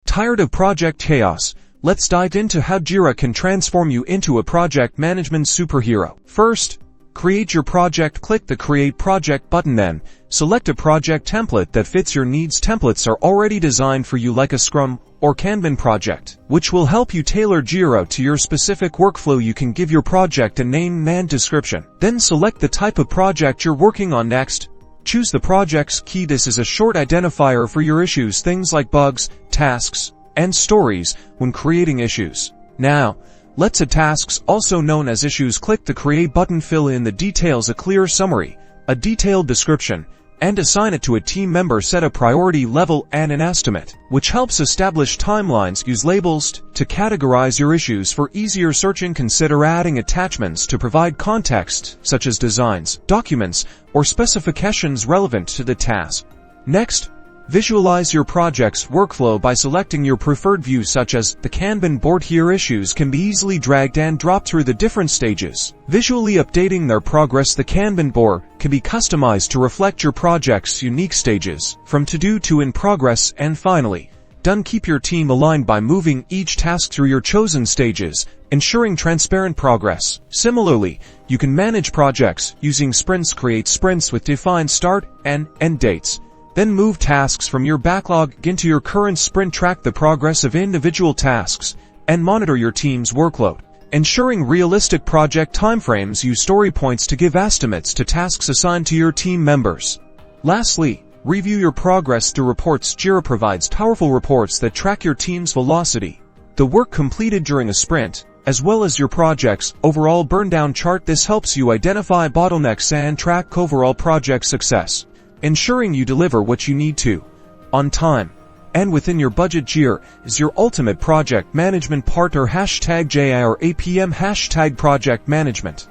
Tired of project chaos? Let's dive into how Jira can transform you into a project management superhero. First, create your project. Click the Create Project button, then select a project template that fits your needs. Templates are already designed for you, like a Scrum or Kanban project, which will help you tailor Jira to your specific workflow. You can give your project a name and description. Then select the type of project you're working on. Next, choose the project's key. This is a short identifier for your issues, things like bugs, tasks, and stories when creating issues. Now, let's add tasks, also known as issues. Click the Create button, fill in the details, a clear summary, a detailed description, and assign it to a team member. Set a priority level and an estimate, which helps establish timelines. Use labels to categorize your issues for easier searching. Consider adding attachments to provide context, such as designs, documents, or specifications relevant to the task. Next, visualize your project's workflow by selecting your preferred view, such as the Kanban board. Here, issues can be easily dragged and dropped through the different stages, visually updating their progress. The Kanban board can be customized to reflect your project's unique stages, from to-do to in progress, and finally, done. Keep your team aligned by moving each task through your chosen stages, ensuring transparent progress. Similarly, you can manage projects using sprints. Create sprints with defined start and end dates. Then move tasks from your backlog into your current sprint. Track the progress of individual tasks and monitor your team's workload, ensuring realistic project timeframes. Use story points to give estimates to tasks assigned to your team members. Lastly, review your progress through reports. Jira provides powerful reports that track your team's velocity, the work completed during a sprint, as well as your project's overall burndown chart. This helps you identify bottlenecks and track overall project success, ensuring you deliver what you need to, on time, and within your budget. Jira is your ultimate project management partner. #JIRAPM #project management.